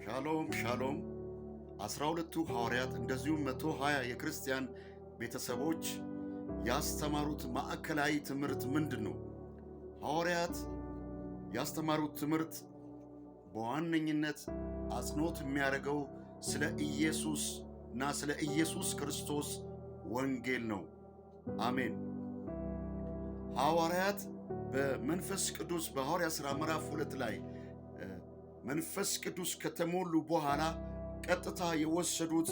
ሻሎም ሻሎም 12ቱ ሐዋርያት እንደዚሁም 120 የክርስቲያን ቤተሰቦች ያስተማሩት ማዕከላዊ ትምህርት ምንድነው? ሐዋርያት ያስተማሩት ትምህርት በዋነኝነት አጽንዖት የሚያደርገው ስለ ኢየሱስና ስለ ኢየሱስ ክርስቶስ ወንጌል ነው። አሜን። ሐዋርያት በመንፈስ ቅዱስ በሐዋርያት ሥራ ምዕራፍ 2 ላይ መንፈስ ቅዱስ ከተሞሉ በኋላ ቀጥታ የወሰዱት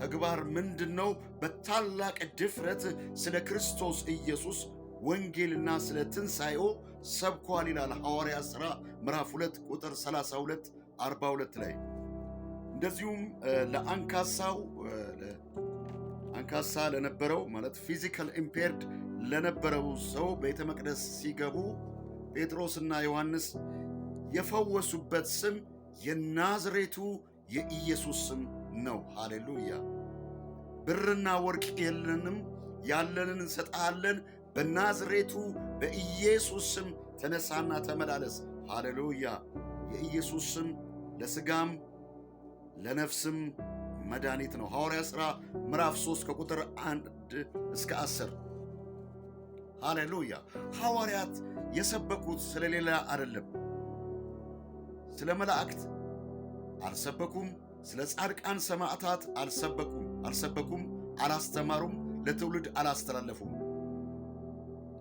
ተግባር ምንድነው? በታላቅ ድፍረት ስለ ክርስቶስ ኢየሱስ ወንጌልና ስለ ትንሣኤው ሰብኳል ይላል ሐዋርያት ሥራ ምዕራፍ 2 ቁጥር 32 42 ላይ። እንደዚሁም አንካሳ ለነበረው ማለት ፊዚካል ኢምፔርድ ለነበረው ሰው ቤተ መቅደስ ሲገቡ ጴጥሮስና ዮሐንስ የፈወሱበት ስም የናዝሬቱ የኢየሱስ ስም ነው። ሃሌሉያ። ብርና ወርቅ የለንም፣ ያለንን እንሰጥሃለን፣ በናዝሬቱ በኢየሱስ ስም ተነሳና ተመላለስ። ሃሌሉያ። የኢየሱስ ስም ለሥጋም ለነፍስም መድኃኒት ነው። ሐዋርያት ሥራ ምዕራፍ 3 ከቁጥር 1 እስከ 10። ሃሌሉያ። ሐዋርያት የሰበኩት ስለሌላ አይደለም። ስለ መላእክት አልሰበኩም፣ ስለ ጻድቃን ሰማዕታት አልሰበኩም፣ አላስተማሩም፣ ለትውልድ አላስተላለፉም።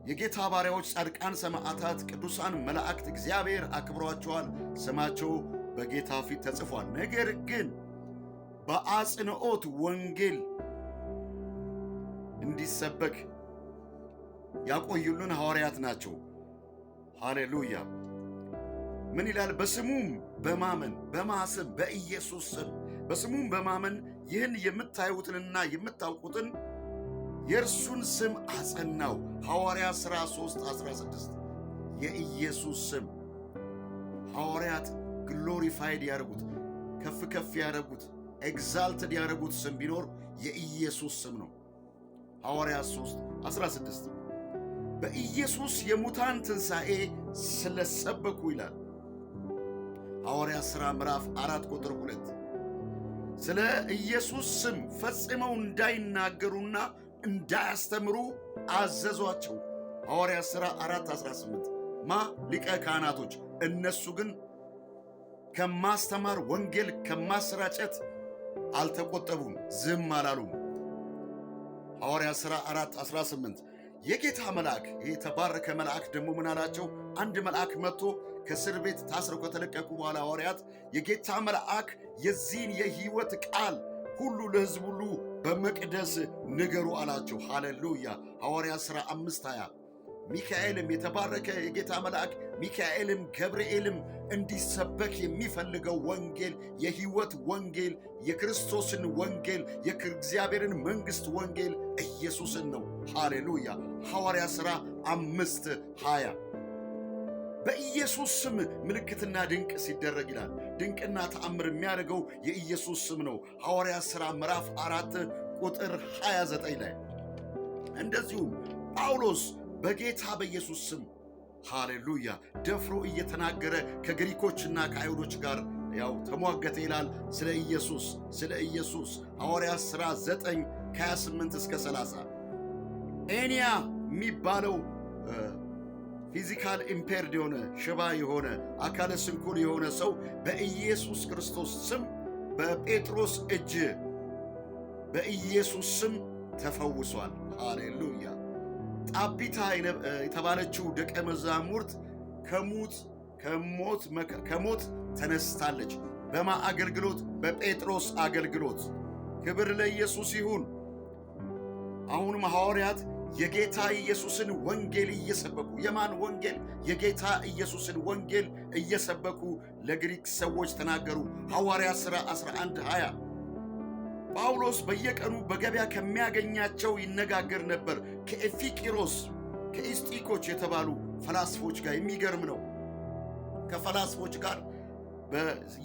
የጌታ ባሪያዎች ጻድቃን ሰማዕታት፣ ቅዱሳን መላእክት እግዚአብሔር አክብሯቸዋል፣ ስማቸው በጌታ ፊት ተጽፏል። ነገር ግን በአጽንዖት ወንጌል እንዲሰበክ ያቆዩልን ሐዋርያት ናቸው። ሃሌሉያ። ምን ይላል? በስሙም በማመን በማሰብ በኢየሱስ ስም በስሙም በማመን ይህን የምታዩትንና የምታውቁትን የእርሱን ስም አጸናው። ሐዋርያት ሥራ 3:16 የኢየሱስ ስም ሐዋርያት ግሎሪፋይድ ያደረጉት ከፍ ያደረጉት ኤግዛልትድ ያደረጉት ስም ቢኖር የኢየሱስ ስም ነው። ሐዋርያት 3:16 በኢየሱስ የሙታን ትንሣኤ ስለሰበኩ ይላል። ሐዋርያት ሥራ ምዕራፍ 4 ቁጥር 2 ስለ ኢየሱስ ስም ፈጽመው እንዳይናገሩና እንዳያስተምሩ አዘዟቸው። ሐዋርያት ሥራ 4:18 ሊቀ ካህናቶች እነሱ ግን ከማስተማር ወንጌል ከማሰራጨት አልተቆጠቡም፣ ዝም አላሉም። ሐዋርያት ሥራ 4:18 የጌታ መልአክ የተባረከ መልአክ ደግሞ ምን አላቸው? አንድ መልአክ መጥቶ ከእስር ቤት ታስረው ከተለቀቁ በኋላ ሐዋርያት የጌታ መልአክ የዚህን የሕይወት ቃል ሁሉ ለሕዝብ ሁሉ በመቅደስ ንገሩ አላቸው። ሃሌሉያ። ሐዋርያት ሥራ 5:20 ሚካኤልም የተባረከ የጌታ መልአክ ሚካኤልም ገብርኤልም እንዲሰበክ የሚፈልገው ወንጌል የሕይወት ወንጌል የክርስቶስን ወንጌል የእግዚአብሔርን መንግሥት ወንጌል ኢየሱስን ነው። ሃሌሉያ። ሐዋርያት ሥራ 5:20 በኢየሱስ ስም ምልክትና ድንቅ ሲደረግ ይላል። ድንቅና ተአምር የሚያደርገው የኢየሱስ ስም ነው። ሐዋርያት ሥራ ምዕራፍ 4 ቁጥር 29 ላይ እንደዚሁም ጳውሎስ በጌታ በኢየሱስ ስም ሃሌሉያ ደፍሮ እየተናገረ ከግሪኮችና ከአይሁዶች ጋር ተሟገተ ይላል። ስለ ኢየሱስ ሐዋርያት ሥራ 9 ከ28 እስከ 30 ኤንያ የሚባለው ፊዚካል ኢምፔርድ የሆነ ሽባ የሆነ አካለ ስንኩል የሆነ ሰው በኢየሱስ ክርስቶስ ስም በጴጥሮስ እጅ በኢየሱስ ስም ተፈውሷል። ሃሌሉያ። ጣቢታ የተባለችው ደቀ መዛሙርት ከሞት ተነስታለች። በማ አገልግሎት? በጴጥሮስ አገልግሎት። ክብር ለኢየሱስ ይሁን። አሁንም ሐዋርያት የጌታ ኢየሱስን ወንጌል እየሰበኩ የማን ወንጌል? የጌታ ኢየሱስን ወንጌል እየሰበኩ ለግሪክ ሰዎች ተናገሩ። ሐዋርያት ሥራ 11:20 ጳውሎስ በየቀኑ በገበያ ከሚያገኛቸው ይነጋገር ነበር ከኤፊቂሮስ ከኢስጢኮች የተባሉ ፈላስፎች ጋር። የሚገርም ነው። ከፈላስፎች ጋር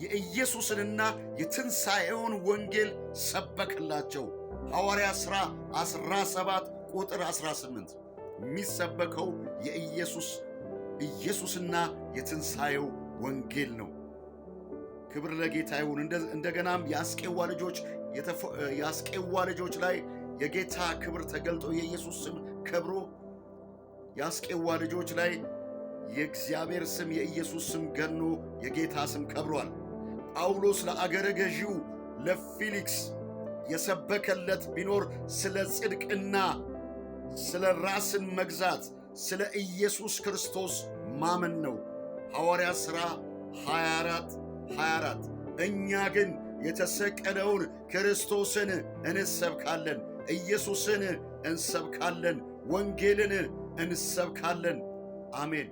የኢየሱስንና የትንሣኤውን ወንጌል ሰበከላቸው። ሐዋርያት ሥራ 17 ቁጥር 18 የሚሰበከው ኢየሱስና የትንሣኤው ወንጌል ነው። ክብር ለጌታ ይሁን። እንደገናም የአስቄዋ ልጆች ላይ የጌታ ክብር ተገልጦ የኢየሱስ ስም ከብሮ የአስቄዋ ልጆች ላይ የእግዚአብሔር ስም የኢየሱስ ስም ገኖ የጌታ ስም ከብሯል። ጳውሎስ ለአገረ ገዢው ለፊሊክስ የሰበከለት ቢኖር ስለ ጽድቅና ስለ ራስን መግዛት ስለ ኢየሱስ ክርስቶስ ማመን ነው። ሐዋርያት ሥራ 24 እኛ ግን የተሰቀለውን ክርስቶስን እንሰብካለን፣ ኢየሱስን እንሰብካለን፣ ወንጌልን እንሰብካለን። አሜን።